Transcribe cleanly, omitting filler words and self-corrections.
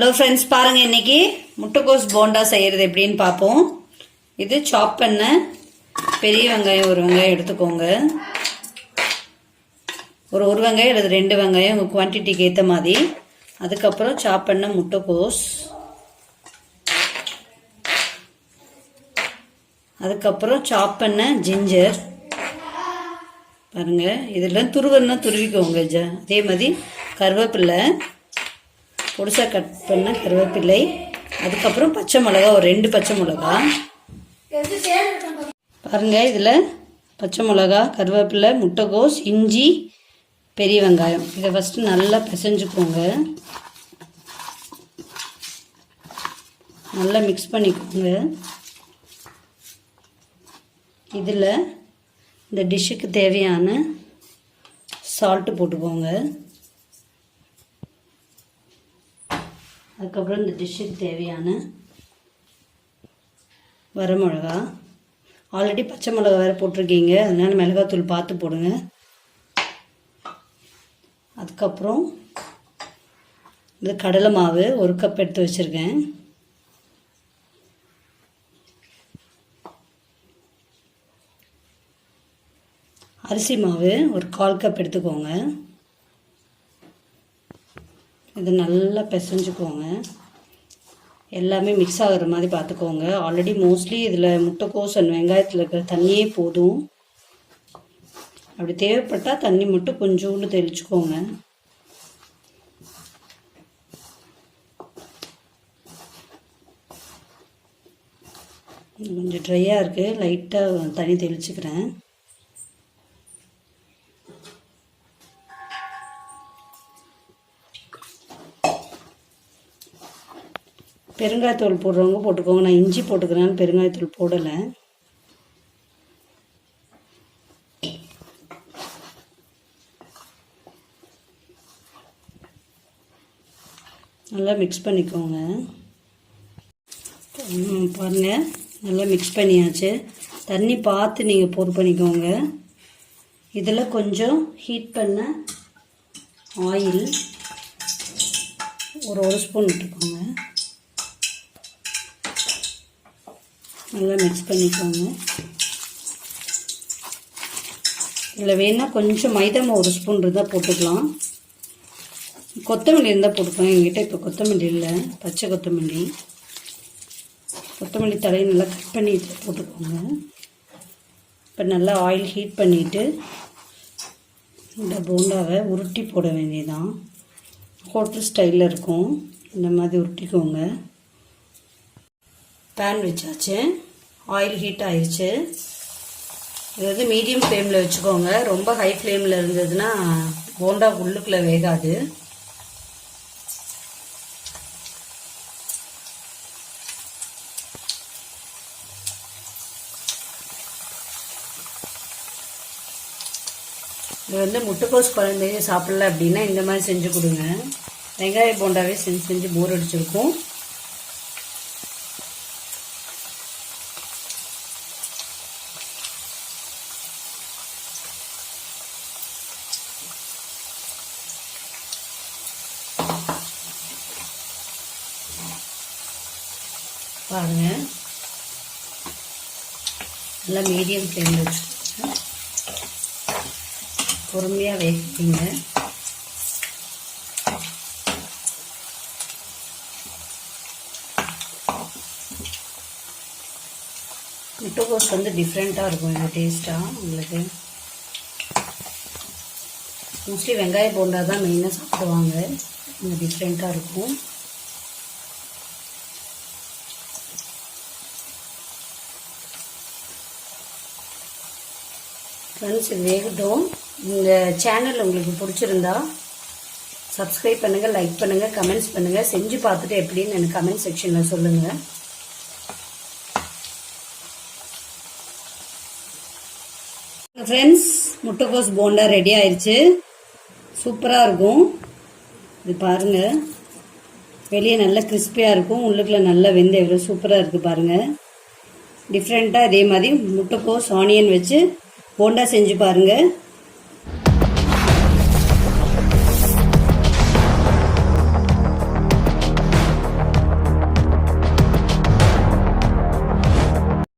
Hello friends, பாருங்க இன்னைக்கு முட்டைக்கோஸ் போண்டா செய்யறது எப்படின்னு பார்ப்போம். இது சாப் பண்ண பெரிய வெங்காயம் ஒரு வெங்காயம் எடுத்துக்கோங்க. ஒரு வெங்காயம் அல்லது 2 வெங்காயம் உங்கள் குவான்டிட்டிக்கு ஏற்ற மாதிரி. அதுக்கப்புறம் சாப் பண்ண முட்டைக்கோஸ், அதுக்கப்புறம் சாப் பண்ண ஜிஞ்சர் பாருங்க. இதில் துருவன்னா துருவிக்கோங்க. அதே மாதிரி கருவேப்பிலை, பொடிசாக கட் பண்ண கருவேப்பிலை, அதுக்கப்புறம் பச்சை மிளகா, ஒரு 2 பச்சை மிளகா பாருங்க. இதில் பச்சை மிளகா, கருவேப்பிலை, முட்டைக்கோஸ், இஞ்சி, பெரிய வெங்காயம். இதை ஃபஸ்ட்டு நல்லா பிசைஞ்சுக்கோங்க. நல்லா மிக்ஸ் பண்ணிக்கோங்க. இதில் இந்த டிஷ்ஷுக்கு தேவையான சால்ட்டு போட்டுக்கோங்க. அதுக்கப்புறம் இந்த டிஷ்ஷுக்கு தேவையான வரமிளகா. ஆல்ரெடி பச்சை மிளகா வேறு போட்டிருக்கீங்க, அதனால மிளகாத்தூள் பார்த்து போடுங்க. அதுக்கப்புறம் இது கடலை மாவு 1 கப் எடுத்து வச்சுருக்கேன். அரிசி மாவு ஒரு 1/4 கப் எடுத்துக்கோங்க. இது நல்லா பிசைஞ்சுக்கோங்க. எல்லாமே மிக்ஸ் ஆகிற மாதிரி பார்த்துக்கோங்க. ஆல்ரெடி மோஸ்ட்லி இதில் முட்டைக்கோஸ் அண்ட் வெங்காயத்தில் இருக்கிற தண்ணியே போதும். அப்படி தேவைப்பட்டால் தண்ணி மட்டும் கொஞ்சோண்டு தெளிச்சுக்கோங்க. கொஞ்சம் ட்ரையாக இருக்குது, லைட்டாக தண்ணி தெளிச்சுக்கிறேன். பெருங்காயத்தூள் போடுறவங்க போட்டுக்கோங்க. நான் இஞ்சி போட்டுக்கிறேன்னு பெருங்காயத்தூள் போடலை. நல்லா மிக்ஸ் பண்ணிக்கோங்க. பாருங்கள், நல்லா மிக்ஸ் பண்ணியாச்சு. தண்ணி பார்த்து நீங்கள் போர் பண்ணிக்கோங்க. இதில் கொஞ்சம் ஹீட் பண்ண ஆயில் ஒரு ஸ்பூன் விட்டுக்கோங்க. நல்லா மிக்ஸ் பண்ணிக்கோங்க. இதில் வேணால் கொஞ்சம் மைதா மாவு 1 ஸ்பூன் இருந்தால் போட்டுக்கலாம். கொத்தமல்லி இருந்தால் போட்டுக்கலாம். எங்கிட்ட இப்போ கொத்தமல்லி இல்லை, பச்சை கொத்தமல்லி. கொத்தமல்லி தலையை நல்லா கட் பண்ணி போட்டுக்கோங்க. இப்போ நல்லா ஆயில் ஹீட் பண்ணிவிட்டு இந்த போண்டாவை உருட்டி போட வேண்டியதான். ஹோட்டல் ஸ்டைலில் இருக்கும். இந்த மாதிரி உருட்டிக்கோங்க. பேன் வச்சாச்சு, ஆயில் ஹீட் ஆயிடுச்சு. இது வந்து மீடியம் ஃப்ளேமில் வச்சுக்கோங்க. ரொம்ப ஹை ஃப்ளேமில் இருந்ததுன்னா போண்டா உள்ளுக்குள்ளே வேகாது. இது வந்து முட்டைக்கோஸ் குழந்தைங்க சாப்பிடல அப்படின்னா இந்த மாதிரி செஞ்சு கொடுங்க. வெங்காய போண்டாவே செஞ்சு போர் அடிச்சிருக்கும். பாருங்க, நல்லா மீடியம் ஃப்ளேமில் வச்சுக்கோங்க. பொறுமையாக வேகிங்க. முட்டைக்கோஸ் வந்து டிஃப்ரெண்ட்டாக இருக்கும். இந்த டேஸ்ட்டாக உங்களுக்கு மோஸ்ட்லி வெங்காய போண்டா தான் மெயினாக சாப்பிடுவாங்க. இந்த டிஃப்ரெண்ட்டாக இருக்கும். ஃப்ரெண்ட்ஸ், இது வேகட்டும். இந்த சேனல் உங்களுக்கு பிடிச்சிருந்தா சப்ஸ்கிரைப் பண்ணுங்கள், லைக் பண்ணுங்கள், கமெண்ட்ஸ் பண்ணுங்கள். செஞ்சு பார்த்துட்டு எப்படின்னு எனக்கு கமெண்ட் செக்ஷனில் சொல்லுங்கள். ஃப்ரெண்ட்ஸ், முட்டைக்கோஸ் போண்டா ரெடி ஆயிடுச்சு. சூப்பராக இருக்கும். இது பாருங்கள், வெளியே நல்லா கிறிஸ்பியாக இருக்கும், உள்ளுக்குள்ள நல்லா வெந்து எவ்வளோ சூப்பராக இருக்குது பாருங்கள். டிஃப்ரெண்ட்டாக இதே மாதிரி முட்டைக்கோஸ் ஆனியன் வச்சு போண்டா செஞ்சு பாருங்கள்.